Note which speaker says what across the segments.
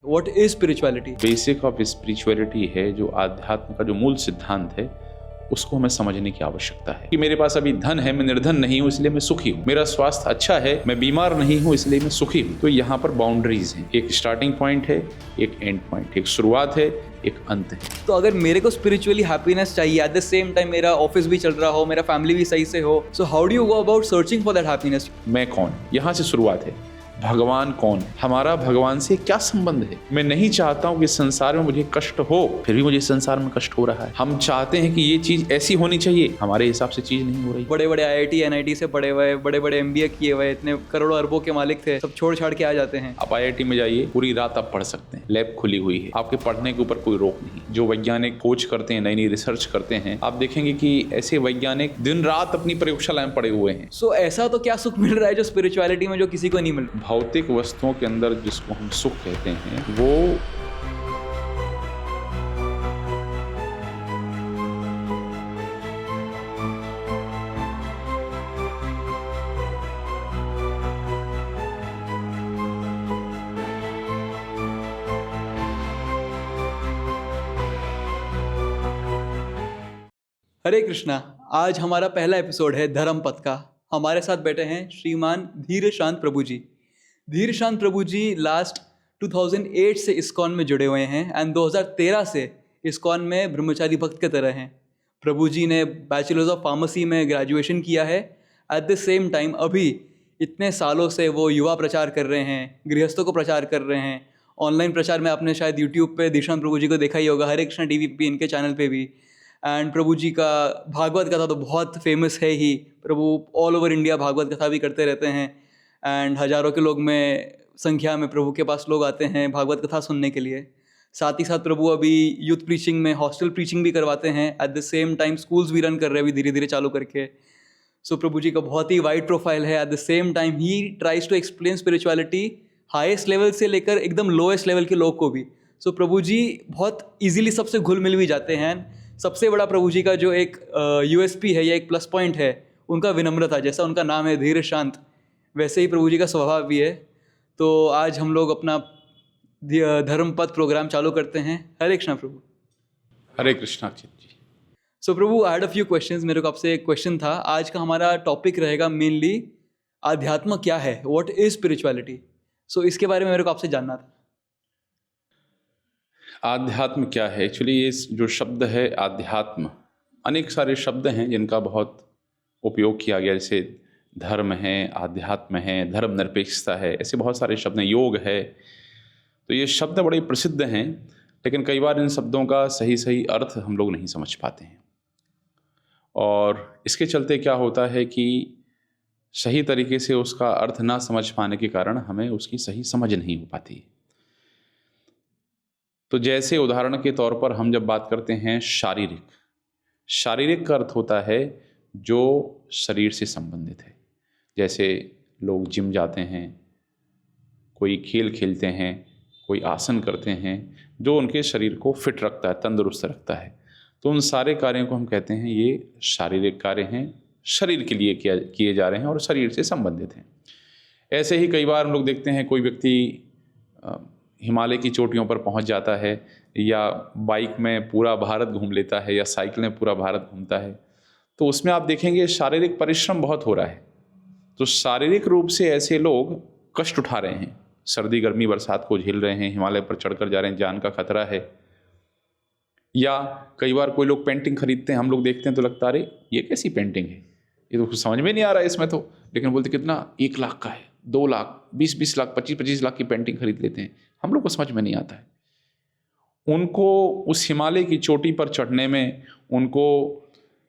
Speaker 1: What is spirituality?
Speaker 2: Basic of spirituality है जो आध्यात्म का जो मूल सिद्धांत है उसको हमें समझने की आवश्यकता है कि मेरे पास अभी धन है, मैं निर्धन नहीं हूँ इसलिए मैं सुखी हूँ, मेरा स्वास्थ्य अच्छा है, मैं बीमार नहीं हूँ इसलिए मैं सुखी हूँ। तो यहाँ पर बाउंड्रीज हैं, एक स्टार्टिंग पॉइंट है, एक एंड पॉइंट, एक शुरुआत है, एक अंत है।
Speaker 1: तो अगर मेरे को स्पिरिचुअली हैप्पीनेस चाहिए, एट द सेम टाइम मेरा ऑफिस भी चल रहा हो, मेरा फैमिली भी सही से हो, so how do you go about searching for that happiness?
Speaker 2: मैं कौन, यहाँ से शुरुआत है। भगवान कौन, हमारा भगवान से क्या संबंध है। मैं नहीं चाहता हूं कि संसार में मुझे कष्ट हो, फिर भी मुझे संसार में कष्ट हो रहा है। हम चाहते हैं कि ये चीज ऐसी होनी चाहिए, हमारे हिसाब से चीज नहीं हो रही।
Speaker 1: बड़े बड़े IIT NIT से पढ़े हुए, बड़े बड़े MBA किए हुए, इतने करोड़ों अरबों के मालिक थे, सब छोड़ छाड़ के आ जाते हैं।
Speaker 2: आप IIT में जाइए, पूरी रात आप पढ़ सकते हैं, लैब खुली हुई है, आपके पढ़ने के ऊपर कोई रोक नहीं। जो वैज्ञानिक खोज करते हैं, नई नई रिसर्च करते हैं, आप देखेंगे कि ऐसे वैज्ञानिक दिन रात अपनी प्रयोगशाला में पड़े हुए हैं।
Speaker 1: सो ऐसा तो क्या सुख मिल रहा है जो स्पिरिचुअलिटी में जो किसी को नहीं मिल रहा?
Speaker 2: भौतिक वस्तुओं के अंदर जिसको हम सुख कहते हैं वो
Speaker 1: हरे कृष्णा। आज हमारा पहला एपिसोड है धर्म पथ का। हमारे साथ बैठे हैं श्रीमान धीर शांत प्रभु जी। धीर शांत प्रभु जी लास्ट 2008 से इस्कॉन में जुड़े हुए हैं एंड 2013 से इस्कॉन में ब्रह्मचारी भक्त की तरह हैं। प्रभु जी ने बैचलर्स ऑफ फार्मेसी में ग्रेजुएशन किया है। एट द सेम टाइम अभी इतने सालों से वो युवा प्रचार कर रहे हैं, गृहस्थों को प्रचार कर रहे हैं। ऑनलाइन प्रचार में आपने शायद यूट्यूब पे धीर शांत प्रभु जी को देखा ही होगा, हरे कृष्णा टीवी पे, इनके चैनल पे भी। एंड प्रभु जी का भागवत कथा तो बहुत फेमस है ही। प्रभु ऑल ओवर इंडिया भागवत कथा भी करते रहते हैं एंड हज़ारों के लोग में संख्या में प्रभु के पास लोग आते हैं भागवत कथा सुनने के लिए। साथ ही साथ प्रभु अभी यूथ प्रीचिंग में हॉस्टल प्रीचिंग भी करवाते हैं। Eight the same time schools भी रन कर रहे हैं अभी धीरे धीरे चालू करके। सो प्रभु जी का बहुत ही वाइड प्रोफाइल है। At the same time he tries to explain spirituality highest level से लेकर एकदम लोएस्ट लेवल के लोग को भी। सो प्रभु जी बहुत ईजिली सबसे घुल मिल भी जाते हैं। सबसे बड़ा प्रभु जी का जो एक USP है या एक प्लस पॉइंट है उनका विनम्रता। जैसा उनका नाम है धीर शांत, वैसे ही प्रभु जी का स्वभाव भी है। तो आज हम लोग अपना धर्म पथ प्रोग्राम चालू करते हैं। हरे कृष्णा प्रभु।
Speaker 2: हरे कृष्णा जी।
Speaker 1: सो प्रभु, I had a few questions. मेरे को आपसे एक क्वेश्चन था। आज का हमारा टॉपिक रहेगा मेनली आध्यात्म क्या है, व्हाट इज स्पिरिचुअलिटी। सो इसके बारे में मेरे को आपसे जानना था।
Speaker 2: आध्यात्म क्या है? एक्चुअली ये जो शब्द है आध्यात्म, अनेक सारे शब्द हैं जिनका बहुत उपयोग किया गया, जैसे धर्म है, आध्यात्म है, धर्म निरपेक्षता है, ऐसे बहुत सारे शब्द हैं, योग है। तो ये शब्द बड़े प्रसिद्ध हैं, लेकिन कई बार इन शब्दों का सही सही अर्थ हम लोग नहीं समझ पाते हैं। और इसके चलते क्या होता है कि सही तरीके से उसका अर्थ ना समझ पाने के कारण हमें उसकी सही समझ नहीं हो पाती। तो जैसे उदाहरण के तौर पर हम जब बात करते हैं शारीरिक का अर्थ होता है जो शरीर से संबंधित है। जैसे लोग जिम जाते हैं, कोई खेल खेलते हैं, कोई आसन करते हैं जो उनके शरीर को फिट रखता है, तंदुरुस्त रखता है। तो उन सारे कार्यों को हम कहते हैं ये शारीरिक कार्य हैं, शरीर के लिए किए जा रहे हैं और शरीर से संबंधित हैं। ऐसे ही कई बार हम लोग देखते हैं कोई व्यक्ति हिमालय की चोटियों पर पहुंच जाता है या बाइक में पूरा भारत घूम लेता है या साइकिल में पूरा भारत घूमता है, तो उसमें आप देखेंगे शारीरिक परिश्रम बहुत हो रहा है। तो शारीरिक रूप से ऐसे लोग कष्ट उठा रहे हैं, सर्दी गर्मी बरसात को झेल रहे हैं, हिमालय पर चढ़कर जा रहे हैं, जान का खतरा है। या कई बार कोई लोग पेंटिंग खरीदते हैं, हम लोग देखते हैं तो लगता है ये कैसी पेंटिंग है, ये तो कुछ समझ में नहीं आ रहा है इसमें तो, लेकिन बोलते कितना 1 लाख का है, 2 लाख, 20-20 लाख, 25-25 लाख की पेंटिंग खरीद लेते हैं। हम लोग को समझ में नहीं आता है। उनको उस हिमालय की चोटी पर चढ़ने में, उनको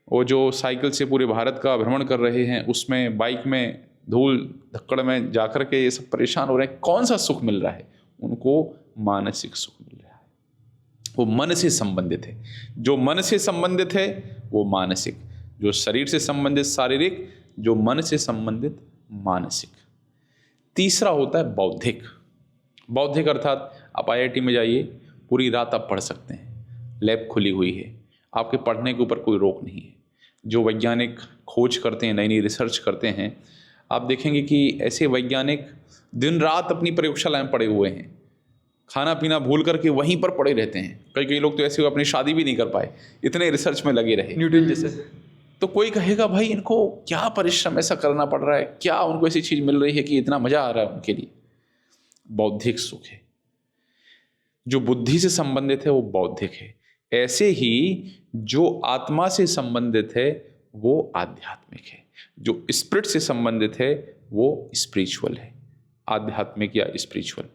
Speaker 2: वो जो साइकिल से पूरे भारत का भ्रमण कर रहे हैं उसमें, बाइक में धूल धक्कड़ में जाकर के ये सब परेशान हो रहे हैं, कौन सा सुख मिल रहा है? उनको मानसिक सुख मिल रहा है। वो मन से संबंधित है। जो मन से संबंधित है वो मानसिक, जो शरीर से संबंधित शारीरिक, जो मन से संबंधित मानसिक। तीसरा होता है बौद्धिक अर्थात आप IIT में जाइए, पूरी रात आप पढ़ सकते हैं, लैब खुली हुई है, आपके पढ़ने के ऊपर कोई रोक नहीं है। जो वैज्ञानिक खोज करते हैं, नई नई रिसर्च करते हैं, आप देखेंगे कि ऐसे वैज्ञानिक दिन रात अपनी प्रयोगशाला में पड़े हुए हैं, खाना पीना भूल करके वहीं पर पड़े रहते हैं। कई कई लोग तो ऐसे अपनी शादी भी नहीं कर पाए, इतने रिसर्च में लगे रहे।
Speaker 1: न्यूटन जैसे।
Speaker 2: तो कोई कहेगा भाई इनको क्या परिश्रम ऐसा करना पड़ रहा है, क्या उनको ऐसी चीज़ मिल रही है कि इतना मज़ा आ रहा है उनके लिए। बौद्धिक सुख है, जो बुद्धि से संबंधित है वो बौद्धिक है। ऐसे ही जो आत्मा से संबंधित है वो आध्यात्मिक है, जो स्पिरिट से संबंधित है वो स्पिरिचुअल है, आध्यात्मिक या स्पिरिचुअल।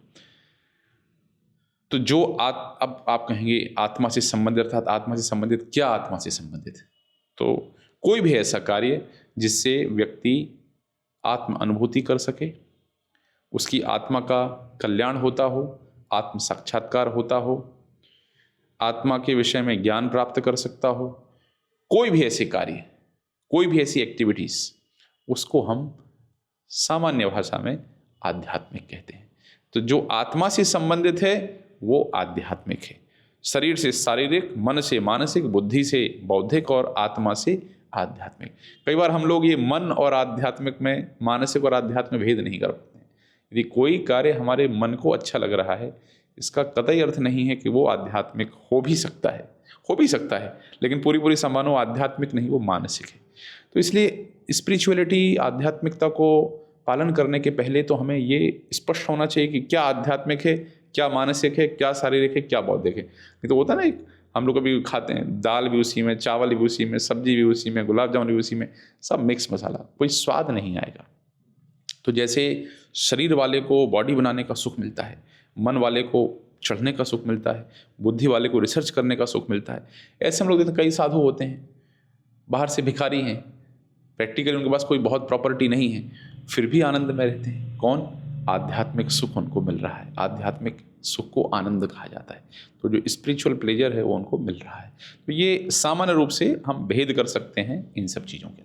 Speaker 2: तो जो अब आप कहेंगे आत्मा से संबंधित, अर्थात आत्मा से संबंधित क्या, आत्मा से संबंधित है तो कोई भी ऐसा कार्य जिससे व्यक्ति आत्म अनुभूति कर सके, उसकी आत्मा का कल्याण होता हो, आत्म साक्षात्कार होता हो, आत्मा के विषय में ज्ञान प्राप्त कर सकता हो, कोई भी ऐसे कार्य, कोई भी ऐसी एक्टिविटीज, उसको हम सामान्य भाषा में आध्यात्मिक कहते हैं। तो जो आत्मा से संबंधित है वो आध्यात्मिक है, शरीर से शारीरिक, मन से मानसिक, बुद्धि से बौद्धिक और आत्मा से आध्यात्मिक। कई बार हम लोग ये मन और आध्यात्मिक में, मानसिक और आध्यात्मिक भेद नहीं कर पाते हैं। यदि कोई कार्य हमारे मन को अच्छा लग रहा है, इसका कतई अर्थ नहीं है कि वो आध्यात्मिक हो भी सकता है, लेकिन पूरी संभावना वो आध्यात्मिक नहीं, वो मानसिक है। तो इसलिए स्पिरिचुअलिटी, आध्यात्मिकता को पालन करने के पहले तो हमें ये स्पष्ट होना चाहिए कि क्या आध्यात्मिक है, क्या मानसिक है, क्या शारीरिक है, क्या बौद्धिक है। नहीं तो होता ना, एक हम लोग कभी खाते हैं दाल भी उसी में, चावल भी उसी में, सब्जी भी उसी में, गुलाब जामुन भी उसी में, सब मिक्स मसाला, कोई स्वाद नहीं आएगा। तो जैसे शरीर वाले को बॉडी बनाने का सुख मिलता है, मन वाले को चढ़ने का सुख मिलता है, बुद्धि वाले को रिसर्च करने का सुख मिलता है, ऐसे हम लोग देखते हैं कई साधु होते हैं, बाहर से भिखारी हैं, प्रैक्टिकली उनके पास कोई बहुत प्रॉपर्टी नहीं है, फिर भी आनंद में रहते हैं। कौन? आध्यात्मिक सुख उनको मिल रहा है। आध्यात्मिक सुख को आनंद कहा जाता है। तो जो स्पिरिचुअल प्लेजर है वो उनको मिल रहा है। तो ये सामान्य रूप से हम भेद कर सकते हैं इन सब चीज़ों के।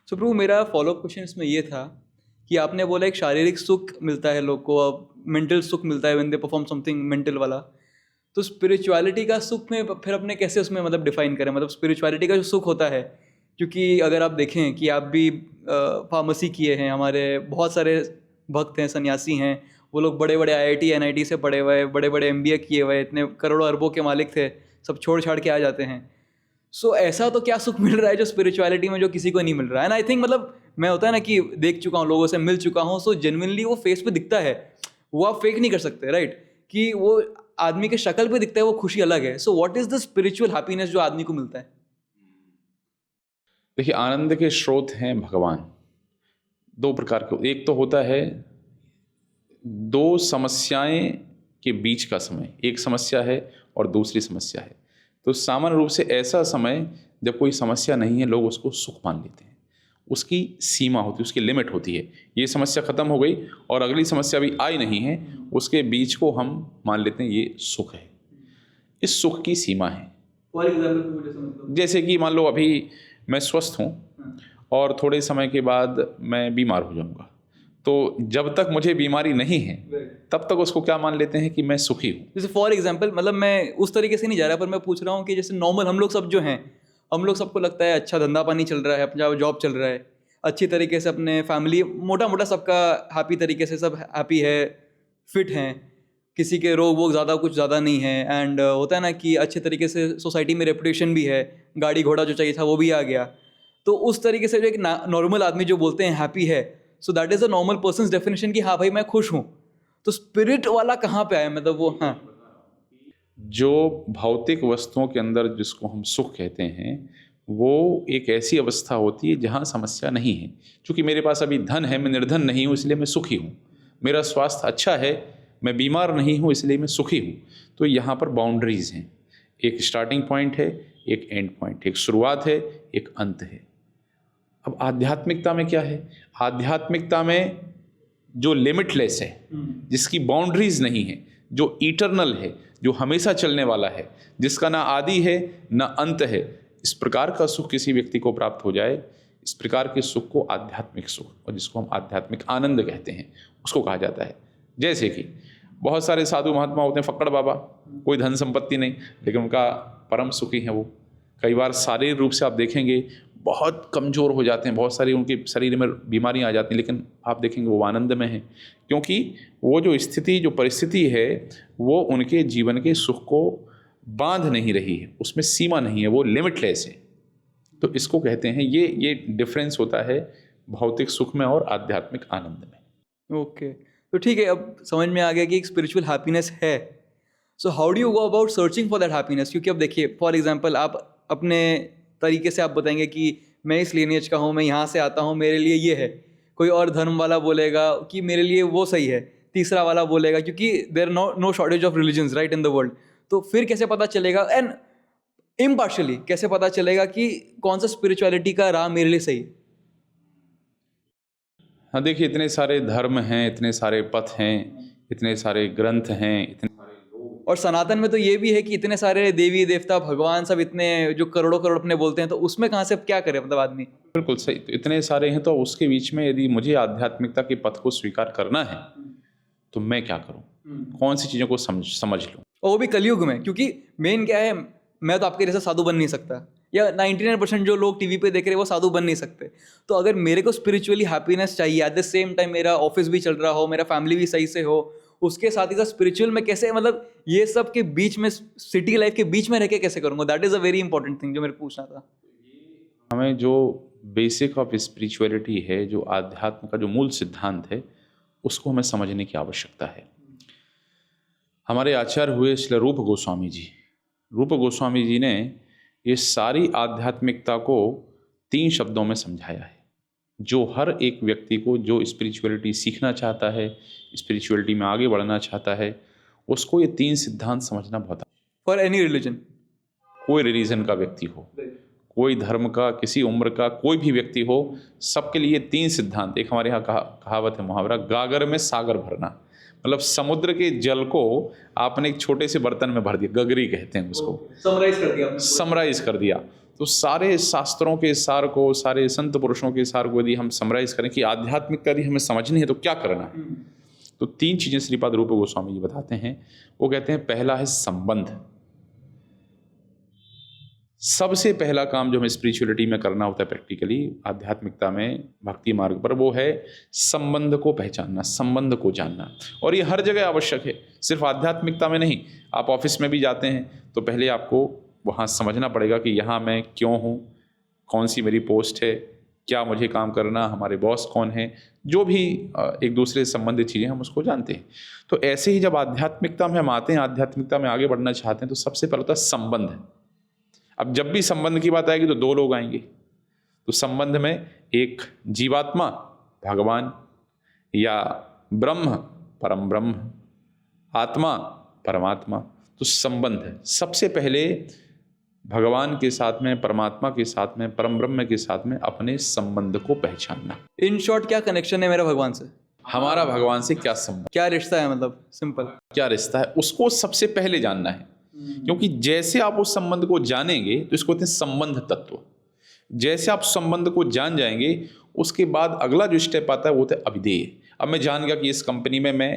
Speaker 1: सो प्रभु, मेरा फॉलोअप क्वेश्चन इसमें ये था कि आपने बोला एक शारीरिक सुख मिलता है लोग को, अब मेंटल सुख मिलता है when they perform something mental वाला, तो स्पिरिचुअलिटी का सुख में फिर अपने कैसे उसमें मतलब डिफाइन करें, मतलब स्पिरिचुअलिटी का जो सुख होता है, क्योंकि अगर आप देखें कि आप भी फार्मेसी किए हैं, हमारे बहुत सारे भक्त हैं, सन्यासी हैं, वो लोग बड़े बड़े IIT NIT से पढ़े हुए, बड़े बड़े MBA किए हुए, इतने करोड़ों अरबों के मालिक थे, सब छोड़ छाड़ के आ जाते हैं। सो ऐसा तो क्या सुख मिल रहा है जो स्पिरिचुअलिटी में जो किसी को नहीं मिल रहा है। एंड आई थिंक मतलब मैं होता है ना कि देख चुका हूँ, लोगों से मिल चुका हूँ, सो जेन्युइनली वो फेस पे दिखता है, वो आप फेक नहीं कर सकते, राइट, कि वो आदमी के शक्ल पे दिखता है, वो खुशी अलग है। So what is the spiritual happiness जो आदमी को मिलता है?
Speaker 2: देखिए, आनंद के स्रोत हैं भगवान, दो प्रकार के। एक तो होता है दो समस्याएं के बीच का समय, एक समस्या है और दूसरी समस्या है। तो सामान्य रूप से ऐसा समय जब कोई समस्या नहीं है, लोग उसको सुख मान लेते हैं। उसकी सीमा होती है, उसकी लिमिट होती है। ये समस्या खत्म हो गई और अगली समस्या भी आई नहीं है, उसके बीच को हम मान लेते हैं ये सुख है। इस सुख की सीमा है।
Speaker 1: फॉर एग्जाम्पल
Speaker 2: जैसे कि मान लो अभी मैं स्वस्थ हूँ और थोड़े समय के बाद मैं बीमार हो जाऊँगा, तो जब तक मुझे बीमारी नहीं है तब तक उसको क्या मान लेते हैं कि मैं सुखी हूँ।
Speaker 1: जैसे फॉर एग्जाम्पल, मतलब मैं उस तरीके से नहीं जा रहा, पर मैं पूछ रहा हूँ कि जैसे नॉर्मल हम लोग सब जो हैं, हम लोग सबको लगता है अच्छा धंधा पानी चल रहा है, अपना जॉब चल रहा है, अच्छी तरीके से अपने फैमिली मोटा मोटा सबका हैप्पी तरीके से, सब हैप्पी है, फिट हैं, किसी के रोग वोग ज़्यादा कुछ ज़्यादा नहीं है। एंड होता है ना कि अच्छे तरीके से सोसाइटी में रेपुटेशन भी है, गाड़ी घोड़ा जो चाहिए था वो भी आ गया। तो उस तरीके से जो एक नॉर्मल आदमी जो बोलते हैं हैप्पी है, so that is a normal persons definition कि हाँ भाई मैं खुश हूँ। तो स्पिरिट वाला कहाँ पे आया, मतलब वो हाँ,
Speaker 2: जो भौतिक वस्तुओं के अंदर जिसको हम सुख कहते हैं, वो एक ऐसी अवस्था होती है जहाँ समस्या नहीं है। क्योंकि मेरे पास अभी धन है, मैं निर्धन नहीं हूँ इसलिए मैं सुखी हूँ, मेरा स्वास्थ्य अच्छा है, मैं बीमार नहीं हूँ इसलिए मैं सुखी हूँ। तो यहाँ पर बाउंड्रीज हैं, एक स्टार्टिंग पॉइंट है, एक एंड पॉइंट, एक शुरुआत है, एक अंत है। अब आध्यात्मिकता में क्या है? आध्यात्मिकता में जो लिमिटलेस है, जिसकी बाउंड्रीज नहीं है, जो इटर्नल है, जो हमेशा चलने वाला है, जिसका ना आदि है ना अंत है, इस प्रकार का सुख किसी व्यक्ति को प्राप्त हो जाए, इस प्रकार के सुख को आध्यात्मिक सुख, और जिसको हम आध्यात्मिक आनंद कहते हैं, उसको कहा जाता है। जैसे कि बहुत सारे साधु महात्मा होते हैं, फक्कड़ बाबा, कोई धन संपत्ति नहीं, लेकिन उनका परम सुखी हैं वो। कई बार शारीरिक रूप से आप देखेंगे बहुत कमज़ोर हो जाते हैं, बहुत सारी उनके शरीर में बीमारियां आ जाती हैं, लेकिन आप देखेंगे वो आनंद में हैं, क्योंकि वो जो स्थिति, जो परिस्थिति है, वो उनके जीवन के सुख को बांध नहीं रही है, उसमें सीमा नहीं है, वो लिमिटलेस है। तो इसको कहते हैं, ये डिफरेंस होता है भौतिक सुख में और आध्यात्मिक आनंद में।
Speaker 1: ओके, तो ठीक है, अब समझ में आ गया कि एक स्पिरिचुअल हैप्पीनेस है। So how do you go about searching for that happiness? क्योंकि अब देखिए, फॉर एग्जांपल आप अपने तरीके से आप बताएंगे कि मैं इस लीनिएज का हूँ, मैं यहाँ से आता हूँ, मेरे लिए ये है। कोई और धर्म वाला बोलेगा कि मेरे लिए वो सही है, तीसरा वाला बोलेगा, क्योंकि there no shortage of religions right in the world. तो फिर कैसे पता चलेगा, एंड इम्पार्शियली कैसे पता चलेगा कि कौन सा स्पिरिचुअलिटी का राह मेरे लिए सही है?
Speaker 2: हाँ, देखिए, इतने सारे धर्म हैं, इतने सारे पथ हैं, इतने सारे ग्रंथ हैं, इतने सारे लोग,
Speaker 1: और सनातन में तो ये भी है कि इतने सारे देवी देवता भगवान सब इतने जो करोड़ों करोड़ अपने बोलते हैं, तो उसमें कहाँ से क्या करे मतलब आदमी?
Speaker 2: बिल्कुल सही। तो इतने सारे हैं, तो उसके बीच में यदि मुझे आध्यात्मिकता के पथ को स्वीकार करना है तो मैं क्या करूं, कौन सी चीज़ों को समझ लूं।
Speaker 1: और वो भी कलयुग में, क्योंकि मेन क्या है, मैं तो आपके जैसा साधु बन नहीं सकता, या 99% जो लोग टीवी पे देख रहे हैं वो साधु बन नहीं सकते। तो अगर मेरे को स्पिरिचुअली हैप्पीनेस चाहिए, एट द सेम टाइम मेरा ऑफिस भी चल रहा हो, मेरा फैमिली भी सही से हो, उसके साथ ही साथ स्पिरिचुअल में कैसे, मतलब ये सब के बीच में, सिटी लाइफ के बीच में रह के कैसे करूँगा? That is a very important thing जो मेरे को पूछना था।
Speaker 2: हमें जो बेसिक ऑफ स्पिरिचुअलिटी है, जो आध्यात्म का जो मूल सिद्धांत है, उसको हमें समझने की आवश्यकता है। हमारे आचार्य हुए श्री रूप गोस्वामी जी। रूप गोस्वामी जी ने ये सारी आध्यात्मिकता को 3 शब्दों में समझाया है, जो हर एक व्यक्ति को जो स्पिरिचुअलिटी सीखना चाहता है, स्पिरिचुअलिटी में आगे बढ़ना चाहता है, उसको ये 3 सिद्धांत समझना बहुत।
Speaker 1: फॉर एनी रिलीजन,
Speaker 2: कोई रिलीजन का व्यक्ति हो, कोई धर्म का, किसी उम्र का कोई भी व्यक्ति हो, सबके लिए 3 सिद्धांत। एक हमारे यहाँ कहावत है, मुहावरा, गागर में सागर भरना। मतलब समुद्र के जल को आपने एक छोटे से बर्तन में भर दिया, गगरी कहते हैं उसको, समराइज कर दिया। तो सारे शास्त्रों के सार को, सारे संत पुरुषों के सार को यदि हम समराइज करें कि आध्यात्मिकता यदि हमें समझनी है तो क्या करना है, तो 3 चीज़ें श्रीपाद रूप गोस्वामी जी बताते हैं। वो कहते हैं, पहला है संबंध। सबसे पहला काम जो हमें स्पिरिचुअलिटी में करना होता है, प्रैक्टिकली आध्यात्मिकता में, भक्ति मार्ग पर, वो है संबंध को पहचानना, संबंध को जानना। और ये हर जगह आवश्यक है, सिर्फ आध्यात्मिकता में नहीं। आप ऑफिस में भी जाते हैं तो पहले आपको वहाँ समझना पड़ेगा कि यहाँ मैं क्यों हूँ, कौन सी मेरी पोस्ट है, क्या मुझे काम करना, हमारे बॉस कौन है, जो भी एक दूसरे से संबंधित चीज़ें हम उसको जानते हैं। तो ऐसे ही जब आध्यात्मिकता में हम आते हैं, आध्यात्मिकता में आगे बढ़ना चाहते हैं, तो सबसे पहले होता है संबंध। अब जब भी संबंध की बात आएगी तो 2 लोग आएंगे। तो संबंध में एक जीवात्मा भगवान, या ब्रह्म परम ब्रह्म, आत्मा परमात्मा। तो संबंध है सबसे पहले भगवान के साथ में, परमात्मा के साथ में, परम ब्रह्म के साथ में अपने संबंध को पहचानना।
Speaker 1: इन शॉर्ट, क्या कनेक्शन है मेरा भगवान से?
Speaker 2: हमारा भगवान से क्या संबंध,
Speaker 1: क्या रिश्ता है, मतलब सिंपल
Speaker 2: क्या रिश्ता है, उसको सबसे पहले जानना है। क्योंकि जैसे आप उस संबंध को जानेंगे तो इसको कहते हैं संबंध तत्व। जैसे आप संबंध को जान जाएंगे, उसके बाद अगला जो स्टेप आता है वो होता है अभिधेय। अब मैं जान गया कि इस कंपनी में मैं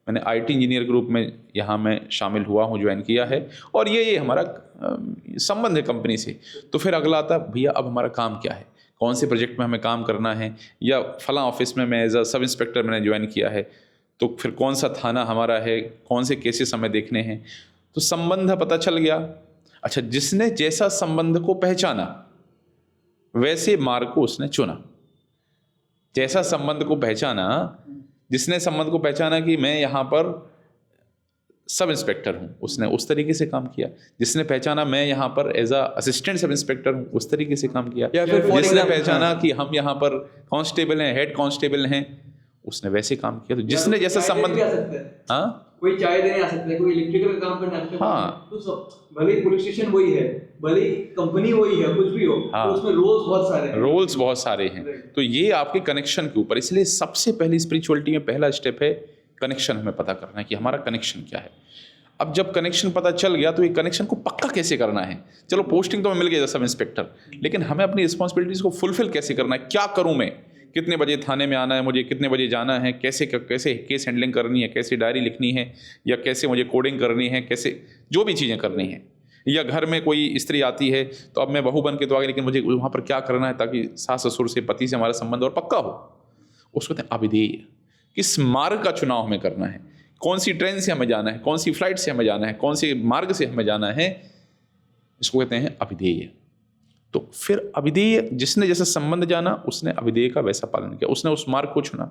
Speaker 2: मैंने आईटी इंजीनियर के रूप में यहाँ मैं शामिल हुआ हूँ, ज्वाइन किया है, और ये हमारा संबंध है कंपनी से। तो फिर अगला आता है, भैया अब हमारा काम क्या है, कौन से प्रोजेक्ट में हमें काम करना है, या फला ऑफिस में मैं एज अ सब इंस्पेक्टर मैंने ज्वाइन किया है, तो फिर कौन सा थाना हमारा है, कौन से केसेस हमें देखने हैं। तो संबंध पता चल गया। अच्छा, जिसने जैसा संबंध को पहचाना वैसे मार्ग को उसने चुना। जैसा संबंध को पहचाना, जिसने संबंध को पहचाना कि मैं यहाँ पर सब इंस्पेक्टर हूँ, उसने उस तरीके से काम किया। जिसने पहचाना मैं यहाँ पर as a assistant sub inspector हूँ, उस तरीके से काम किया।
Speaker 1: या फिर
Speaker 2: जिसने पहचाना कि हम यहाँ पर कांस्टेबल हैं, हेड कांस्टेबल हैं, उसने वैसे काम किया। तो जिसने जैसा संबंध, हाँ,
Speaker 1: कोई चाय देने आ सकता है, कोई इलेक्ट्रिकल काम करने आ सकता है,
Speaker 2: हाँ,
Speaker 1: तो सब, भले पुलिस स्टेशन वही है, भले कंपनी वही है, कुछ भी हो,
Speaker 2: हाँ,
Speaker 1: तो उसमें रोल्स बहुत सारे हैं।
Speaker 2: तो ये आपके कनेक्शन के ऊपर। इसलिए सबसे पहले स्पिरिचुअलिटी में पहला स्टेप है कनेक्शन हमें पता करना है कि हमारा कनेक्शन क्या है। अब जब कनेक्शन पता चल गया तो ये कनेक्शन को पक्का कैसे करना है। चलो पोस्टिंग तो हमें मिल गया सब इंस्पेक्टर, लेकिन हमें अपनी रिस्पॉन्सिबिलिटीज़ को फुलफिल कैसे करना है। क्या करूँ मैं, कितने बजे थाने में आना है मुझे, कितने बजे जाना है, कैसे केस हैंडलिंग करनी है, कैसे डायरी लिखनी है, या कैसे मुझे कोडिंग करनी है, कैसे जो भी चीज़ें करनी हैं, या घर में कोई स्त्री आती है तो अब मैं बहू बन के तो आ गई, लेकिन मुझे वहाँ पर क्या करना है ताकि सास ससुर से, पति से हमारा संबंध और पक्का हो, उसको कहते हैं अविधेय। किस मार्ग का चुनाव हमें करना है, कौन सी ट्रेन से हमें जाना है, कौन सी फ्लाइट से हमें जाना है, कौन से मार्ग से हमें जाना है, इसको कहते हैं अविधेय। तो फिर अविधेय, जिसने जैसे संबंध जाना उसने अविधेय का वैसा पालन किया, उसने उस मार्ग को चुना।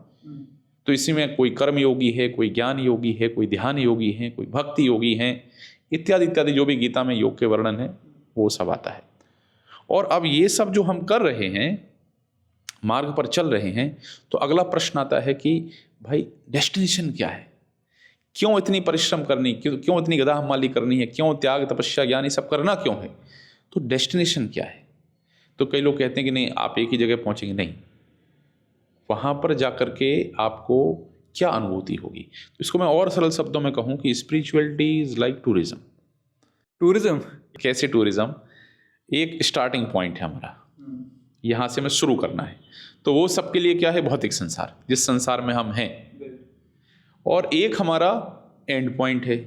Speaker 2: तो इसी में कोई कर्म योगी है, कोई ज्ञान योगी है, कोई ध्यान योगी है, कोई भक्ति योगी है, इत्यादि इत्यादि जो भी गीता में योग के वर्णन है वो सब आता है। और अब ये सब जो हम कर रहे हैं, मार्ग पर चल रहे हैं, तो अगला प्रश्न आता है कि भाई डेस्टिनेशन क्या है, क्यों इतनी परिश्रम करनी, क्यों इतनी गदाहमाली करनी है, क्यों त्याग तपस्या ज्ञान ये सब करना क्यों है, तो डेस्टिनेशन क्या है। तो कई लोग कहते हैं कि नहीं आप एक ही जगह पहुंचेंगे, नहीं, वहाँ पर जाकर के आपको क्या अनुभूति होगी। तो इसको मैं और सरल शब्दों में कहूँ कि spirituality is like tourism.
Speaker 1: Tourism
Speaker 2: कैसे टूरिज्म, एक स्टार्टिंग पॉइंट है हमारा, यहाँ से हमें शुरू करना है। तो वो सबके लिए क्या है, भौतिक संसार, जिस संसार में हम हैं, और एक हमारा एंड पॉइंट है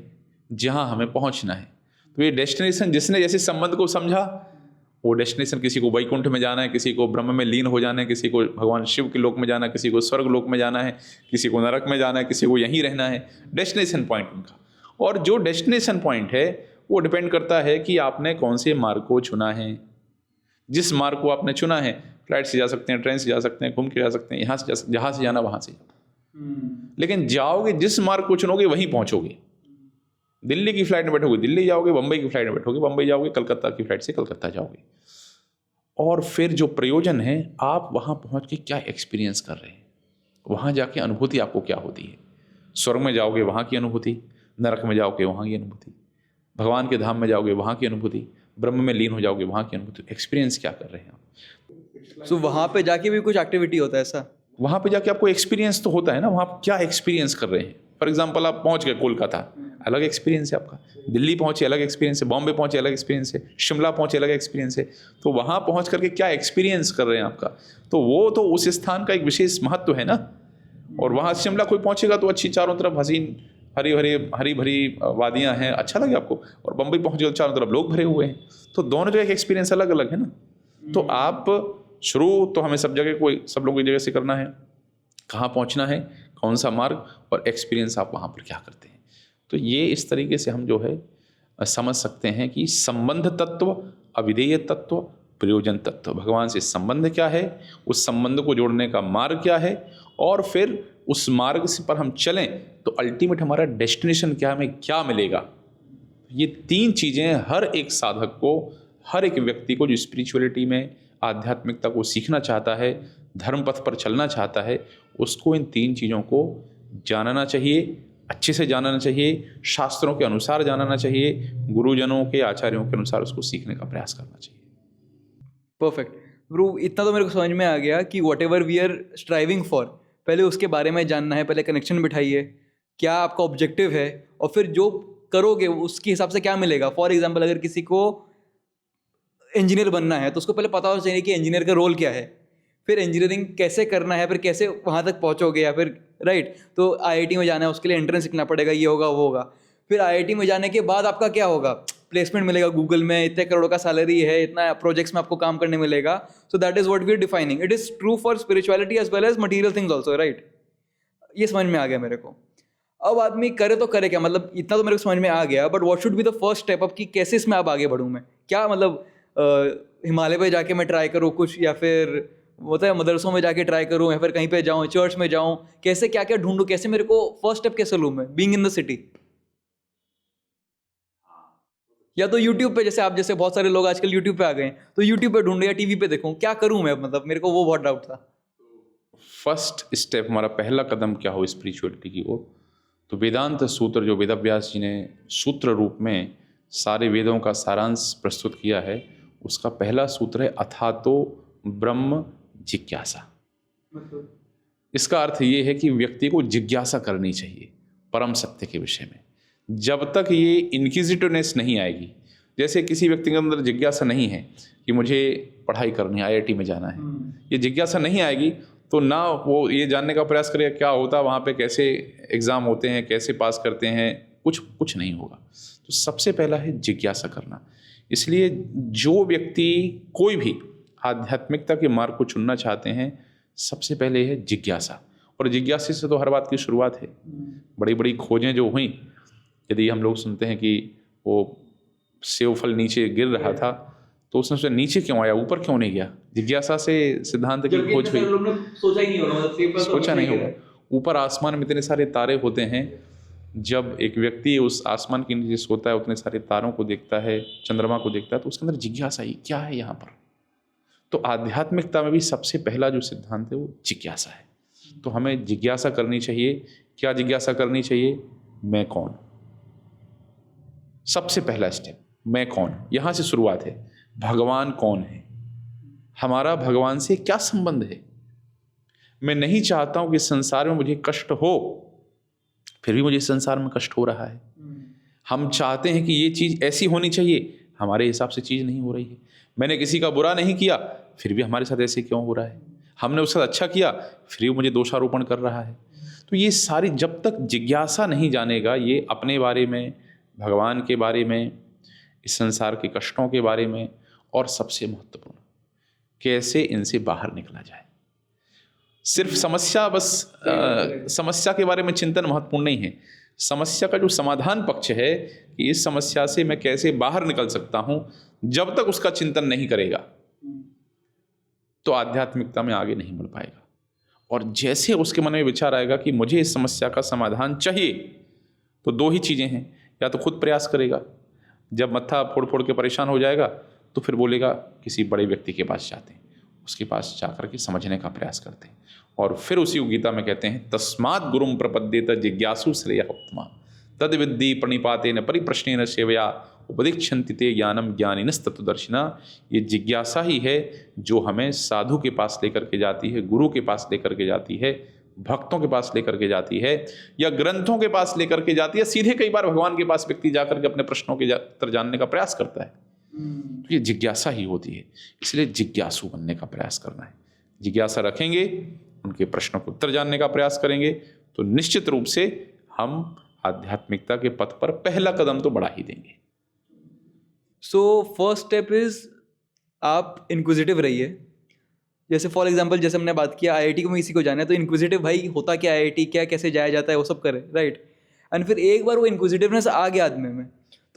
Speaker 2: जहाँ हमें पहुँचना है। तो ये डेस्टिनेशन, जिसने जैसे संबंध को समझा, वो डेस्टिनेशन, किसी को वैकुंठ में जाना है, किसी को ब्रह्म में लीन हो जाना है, किसी को भगवान शिव के लोक में जाना है, किसी को स्वर्ग लोक में जाना है, किसी को नरक में जाना है, किसी को यहीं रहना है, डेस्टिनेशन पॉइंट उनका। और जो डेस्टिनेशन पॉइंट है वो डिपेंड करता है कि आपने कौन से मार्ग को चुना है। जिस मार्ग को आपने चुना है, फ्लाइट से जा सकते हैं, ट्रेन से जा सकते हैं, घूम के जा सकते हैं, यहाँ से जहाँ से जाना वहाँ से जाओ, लेकिन जाओगे जिस मार्ग को चुनोगे वहीं पहुँचोगे। दिल्ली की फ्लाइट में बैठोगे दिल्ली जाओगे, बम्बई की फ्लाइट में बैठोगे बम्बई जाओगे, कलकत्ता की फ्लाइट से कलकत्ता जाओगे। और फिर जो प्रयोजन है, आप वहाँ पहुँच के क्या एक्सपीरियंस कर रहे हैं, वहाँ जाके अनुभूति आपको क्या होती है। स्वर्ग में जाओगे वहाँ की अनुभूति, नरक में जाओगे वहाँ की अनुभूति, भगवान के धाम में जाओगे वहाँ की अनुभूति, ब्रह्म में लीन हो जाओगे वहाँ की अनुभूति। एक्सपीरियंस क्या कर रहे हैं आप।
Speaker 1: सो वहाँ पे जाके भी कुछ एक्टिविटी होता है ऐसा?
Speaker 2: वहाँ पे जाके आपको एक्सपीरियंस तो होता है ना, वहाँ आप क्या एक्सपीरियंस कर रहे हैं। फॉर एग्जाम्पल आप पहुँच गए कोलकाता, अलग एक्सपीरियंस है आपका, दिल्ली पहुँचे अलग एक्सपीरियंस है, बॉम्बे पहुँचे अलग एक्सपीरियंस है, शिमला पहुँचे अलग एक्सपीरियंस है। तो वहाँ पहुँच करके क्या एक्सपीरियंस कर रहे हैं आपका, तो वो तो उस स्थान का एक विशेष महत्व है ना। और वहाँ शिमला कोई पहुँचेगा तो अच्छी चारों तरफ हसीन हरी भरी वादियाँ हैं, अच्छा लगे आपको। और बम्बई पहुँचे तो चारों तरफ लोग भरे हुए हैं। तो दोनों जगह एक्सपीरियंस अलग अलग है ना। तो आप शुरू तो हमें सब लोगों की जगह से करना है, कहाँ पहुँचना है, कौन सा मार्ग, और एक्सपीरियंस आप वहाँ पर क्या करते हैं। तो ये इस तरीके से हम जो है समझ सकते हैं कि संबंध तत्व, अविधेय तत्व, प्रयोजन तत्व। भगवान से संबंध क्या है, उस संबंध को जोड़ने का मार्ग क्या है, और फिर उस मार्ग से पर हम चलें तो अल्टीमेट हमारा डेस्टिनेशन क्या, हमें क्या मिलेगा। ये तीन चीज़ें हर एक साधक को, हर एक व्यक्ति को जो स्पिरिचुअलिटी में, आध्यात्मिकता को सीखना चाहता है, धर्म पथ पर चलना चाहता है, उसको इन तीन चीज़ों को जानना चाहिए, अच्छे से जानना चाहिए, शास्त्रों के अनुसार जानना चाहिए, गुरुजनों के, आचार्यों के अनुसार उसको सीखने का प्रयास करना चाहिए।
Speaker 1: परफेक्ट ब्रो, इतना तो मेरे को समझ में आ गया कि whatever we are striving for, पहले उसके बारे में जानना है, पहले कनेक्शन बिठाइए, क्या आपका ऑब्जेक्टिव है, और फिर जो करोगे उसके हिसाब से क्या मिलेगा। फॉर एग्जाम्पल अगर किसी को इंजीनियर बनना है तो उसको पहले पता होना चाहिए कि इंजीनियर का रोल क्या है, फिर इंजीनियरिंग कैसे करना है, फिर कैसे वहाँ तक पहुँचोगे, या फिर राइट। तो आईआईटी में जाना है, उसके लिए एंट्रेंस लिखना पड़ेगा, ये होगा वो होगा। फिर आईआईटी में जाने के बाद आपका क्या होगा, प्लेसमेंट मिलेगा गूगल में, इतने करोड़ का सैलरी है, इतना प्रोजेक्ट्स में आपको काम करने मिलेगा। So that is what we are defining. It is true for spirituality as well as material things also, right. ये समझ में आ गया मेरे को। अब आदमी करे तो करे क्या, मतलब इतना तो मेरे को समझ में आ गया, but what should be the first step up कि कैसे इसमें अब आगे बढ़ूँ मैं। क्या मतलब हिमालय पे जाके मैं ट्राई करूँ कुछ, या फिर होता है मदरसों में जाके ट्राई करूँ, या फिर कहीं पे जाऊँ, चर्च में जाऊँ, कैसे क्या क्या ढूंढूँ, कैसे मेरे को फर्स्ट स्टेप कैसे लूँ मैं, बीइंग इन द सिटी। या तो यूट्यूब पे, जैसे आप जैसे बहुत सारे लोग आजकल यूट्यूब पे आ गए हैं, तो यूट्यूब पे ढूंढूं या टीवी पे देखूं, क्या करूं मैं, मतलब मेरे को वो बहुत डाउट था।
Speaker 2: फर्स्ट स्टेप, हमारा पहला कदम क्या हो स्पिरिचुअलिटी की ओर, तो वेदांत सूत्र जो वेदव्यास जी ने सूत्र रूप में सारे वेदों का सारांश प्रस्तुत किया है, उसका पहला सूत्र है अथातो ब्रह्म जिज्ञासा। इसका अर्थ ये है कि व्यक्ति को जिज्ञासा करनी चाहिए परम सत्य के विषय में। जब तक ये इनक्विजिटिवनेस नहीं आएगी, जैसे किसी व्यक्ति के अंदर जिज्ञासा नहीं है कि मुझे पढ़ाई करनी है, आईआईटी में जाना है, ये जिज्ञासा नहीं आएगी तो ना वो ये जानने का प्रयास करेगा क्या होता है वहाँ पे, कैसे एग्ज़ाम होते हैं, कैसे पास करते हैं, कुछ नहीं होगा। तो सबसे पहला है जिज्ञासा करना। इसलिए जो व्यक्ति कोई भी आध्यात्मिकता के मार्ग को चुनना चाहते हैं, सबसे पहले है जिज्ञासा। और जिज्ञासा से तो हर बात की शुरुआत है। बड़ी बड़ी खोजें जो हुई, यदि हम लोग सुनते हैं कि वो सेब फल नीचे गिर रहा था तो उसने सोचा नीचे क्यों आया, ऊपर क्यों नहीं गया। जिज्ञासा से सिद्धांत की खोज हुई।
Speaker 1: सोचा ही नहीं होगा, मतलब सेब फल तो
Speaker 2: सोचा नहीं
Speaker 1: नीचे
Speaker 2: होगा। ऊपर आसमान में इतने सारे तारे होते हैं, जब एक व्यक्ति उस आसमान के नीचे सोता है, उतने सारे तारों को देखता है, चंद्रमा को देखता है, तो उसके अंदर जिज्ञासा ही क्या है यहाँ पर। तो आध्यात्मिकता में भी सबसे पहला जो सिद्धांत है वो जिज्ञासा है। तो हमें जिज्ञासा करनी चाहिए। क्या जिज्ञासा करनी चाहिए? मैं कौन। सबसे पहला स्टेप, मैं कौन, यहां से शुरुआत है। भगवान कौन है, हमारा भगवान से क्या संबंध है। मैं नहीं चाहता हूं कि संसार में मुझे कष्ट हो, फिर भी मुझे संसार में कष्ट हो रहा है। हम चाहते हैं कि ये चीज ऐसी होनी चाहिए, हमारे हिसाब से चीज नहीं हो रही है। मैंने किसी का बुरा नहीं किया, फिर भी हमारे साथ ऐसे क्यों हो रहा है। हमने उसका अच्छा किया, फिर भी मुझे दोषारोपण कर रहा है। तो ये सारी, जब तक जिज्ञासा नहीं जानेगा, ये अपने बारे में, भगवान के बारे में, इस संसार के कष्टों के बारे में, और सबसे महत्वपूर्ण कैसे इनसे बाहर निकला जाए। सिर्फ समस्या, बस समस्या के बारे में चिंतन महत्वपूर्ण नहीं है। समस्या का जो समाधान पक्ष है कि इस समस्या से मैं कैसे बाहर निकल सकता हूं, जब तक उसका चिंतन नहीं करेगा तो आध्यात्मिकता में आगे नहीं बढ़ पाएगा। और जैसे उसके मन में विचार आएगा कि मुझे इस समस्या का समाधान चाहिए, तो दो ही चीजें हैं, या तो खुद प्रयास करेगा, जब मत्था फोड़ फोड़ के परेशान हो जाएगा तो फिर बोलेगा किसी बड़े व्यक्ति के पास जाते हैं, उसके पास जाकर के समझने का प्रयास करते हैं। और फिर उसी गीता में कहते हैं, तस्मात् गुरुम प्रपद्येत जिज्ञासु श्रेयः उत्तमा तद विद्धि प्रणिपातेन परिप्रश्नेन सेवया उपदिक्षन्ति ते ज्ञानम ज्ञानिनस्तत्त्वदर्शिना। ये जिज्ञासा ही है जो हमें साधु के पास लेकर के जाती है, गुरु के पास लेकर के जाती है, भक्तों के पास लेकर के जाती है, या ग्रंथों के पास लेकर के जाती है। सीधे कई बार भगवान के पास व्यक्ति जाकर के अपने प्रश्नों के उत्तर जानने का प्रयास करता है। तो ये जिज्ञासा ही होती है। इसलिए जिज्ञासु बनने का प्रयास करना है। जिज्ञासा रखेंगे, उनके प्रश्नों को उत्तर जानने का प्रयास करेंगे, तो निश्चित रूप से हम आध्यात्मिकता के पथ पर पहला कदम तो बढ़ा ही देंगे।
Speaker 1: सो फर्स्ट स्टेप इज आप इंक्विजिटिव रहिए। जैसे फॉर एग्जांपल, जैसे हमने बात किया आईआईटी को किसी को जाना है, तो इंक्विजिटिव भाई होता क्या आईआईटी, क्या कैसे जाया जाता है, वो सब करे, राइट। एंड फिर एक बार वो इंक्विजिटिवनेस आ गया आदमी में,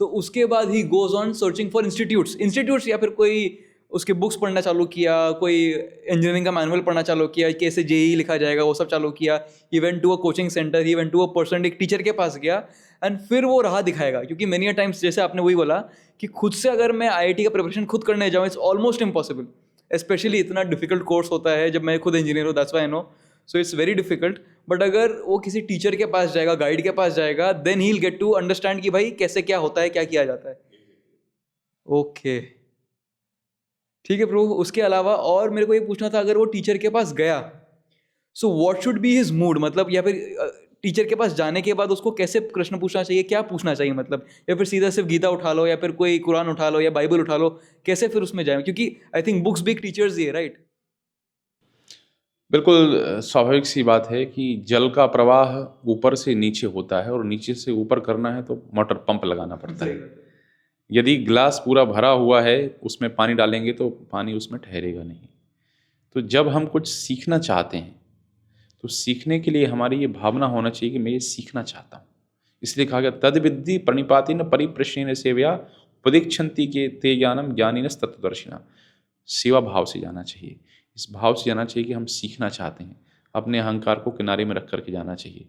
Speaker 1: तो उसके बाद he goes on searching for institutes, या फिर कोई उसके बुक्स पढ़ना चालू किया, कोई इंजीनियरिंग का मैनुअल पढ़ना चालू किया, कैसे जेईई लिखा जाएगा, वो सब चालू किया। He went to a coaching centre, he went to a person, एक टीचर के पास गया, एंड फिर वो राह दिखाएगा। क्योंकि मेनी अ टाइम्स, जैसे आपने वही बोला कि खुद से अगर मैं आईआईटी का प्रिपरेशन खुद करने जाऊँ, इट्स ऑलमोस्ट इम्पॉसिबल। स्पेशली इतना डिफिकल्ट कोर्स होता है, जब मैं खुद इंजीनियर हूँ, that's why I know, so it's very difficult. But अगर वो किसी टीचर के पास जाएगा, गाइड के पास जाएगा, then he will get to understand कि भाई कैसे क्या होता है, क्या किया जाता है। ओके, ठीक है प्रभु। उसके अलावा और मेरे को ये पूछना था, अगर वो टीचर के पास गया, so what should be his mood, मतलब, या फिर टीचर के पास जाने के बाद उसको कैसे प्रश्न पूछना चाहिए, क्या पूछना चाहिए, मतलब, या फिर सीधा सिर्फ गीता उठा लो, या फिर कोई कुरान उठा लो, या बाइबल उठा लो, कैसे फिर उसमें जाए? क्योंकि आई थिंक बुक्स भी टीचर्स ही है, राइट?
Speaker 2: बिल्कुल स्वाभाविक सी बात है कि जल का प्रवाह ऊपर से नीचे होता है, और नीचे से ऊपर करना है तो मोटर पंप लगाना पड़ता है। यदि ग्लास पूरा भरा हुआ है, उसमें पानी डालेंगे तो पानी उसमें ठहरेगा नहीं। तो जब हम कुछ सीखना चाहते हैं, तो सीखने के लिए हमारी ये भावना होना चाहिए कि मैं ये सीखना चाहता हूँ। इसलिए कहा गया, तद विद्धि प्रणिपातेन परिप्रश्नेन सेवया उपदिक्षन्ति के ते ज्ञानम ज्ञानिनस्तत्त्वदर्शिना। सेवा भाव से जाना चाहिए। इस भाव से जाना चाहिए कि हम सीखना चाहते हैं। अपने अहंकार को किनारे में रख करके जाना चाहिए।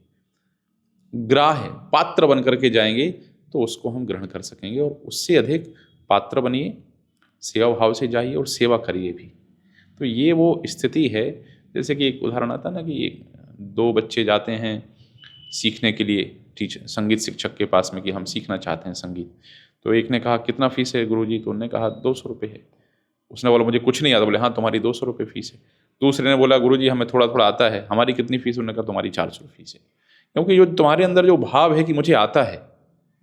Speaker 2: ग्राह्य पात्र बन करके जाएंगे तो उसको हम ग्रहण कर सकेंगे, और उससे अधिक पात्र बनिए, सेवा भाव से जाइए और सेवा करिए भी। तो ये वो स्थिति है, जैसे कि एक उदाहरण आता है ना कि दो बच्चे जाते हैं सीखने के लिए टीचर, संगीत शिक्षक के पास में, कि हम सीखना चाहते हैं संगीत। तो एक ने कहा कितना फीस है गुरुजी? तो उन्होंने कहा 200 रुपये है। उसने बोला मुझे कुछ नहीं आता। बोले हाँ, तुम्हारी 200 रुपये फीस है। दूसरे ने बोला गुरुजी हमें थोड़ा थोड़ा आता है, हमारी कितनी फीस? उन्होंने कहा तुम्हारी 400 फीस है। क्योंकि जो तुम्हारे अंदर जो भाव है कि मुझे आता है,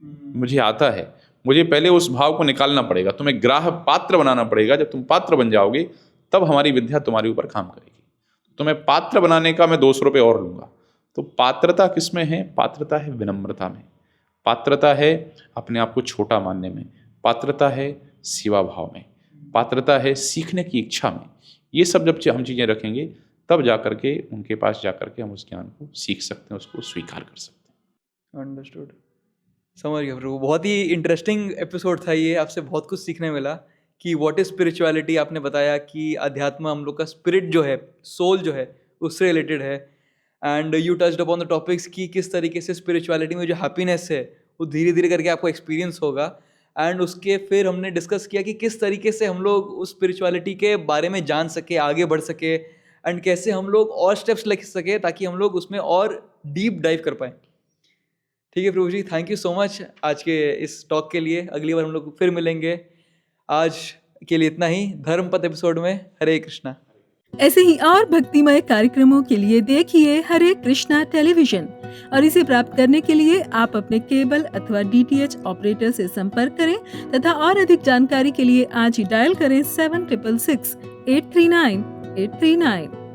Speaker 2: मुझे आता है, मुझे पहले उस भाव को निकालना पड़ेगा। तुम्हें ग्राह्य पात्र बनाना पड़ेगा। जब तुम पात्र बन जाओगे तब हमारी विद्या तुम्हारे ऊपर काम करेगी। तुम्हें पात्र बनाने का मैं 200 रुपये और लूँगा। तो पात्रता किस में है? पात्रता है विनम्रता में, पात्रता है अपने आप को छोटा मानने में, पात्रता है सेवा भाव में, पात्रता है सीखने की इच्छा में। ये सब जब हम चीज़ें रखेंगे तब जा कर के उनके पास जा कर के हम उस ज्ञान को सीख सकते हैं, उसको स्वीकार कर सकते हैं।
Speaker 1: अंडरस्टूड, समझ गया प्रभु। बहुत ही इंटरेस्टिंग एपिसोड था ये, आपसे बहुत कुछ सीखने मिला कि व्हाट इज स्पिरिचुअलिटी। आपने बताया कि अध्यात्म हम लोग का स्पिरिट जो है, सोल जो है, उससे रिलेटेड है। And you touched upon the topics कि किस तरीके से स्पिरिचुअलिटी में जो हैप्पीनेस है वो धीरे धीरे करके आपको एक्सपीरियंस होगा। एंड उसके फिर हमने डिस्कस किया कि किस तरीके से हम लोग उस स्पिरिचुअलिटी के बारे में जान सके, आगे बढ़ सके, एंड कैसे हम लोग और स्टेप्स ले सके ताकि हम लोग उसमें और डीप डाइव कर पाएँ। ठीक है प्रभु जी, थैंक यू सो मच आज के इस टॉक के लिए। अगली बार हम लोग फिर मिलेंगे। आज के लिए इतना ही धर्मपथ एपिसोड में। हरे कृष्णा।
Speaker 3: ऐसे ही और भक्तिमय कार्यक्रमों के लिए देखिए हरे कृष्णा टेलीविजन, और इसे प्राप्त करने के लिए आप अपने केबल अथवा DTH ऑपरेटर से संपर्क करें तथा और अधिक जानकारी के लिए आज ही डायल करें 7666 839 839।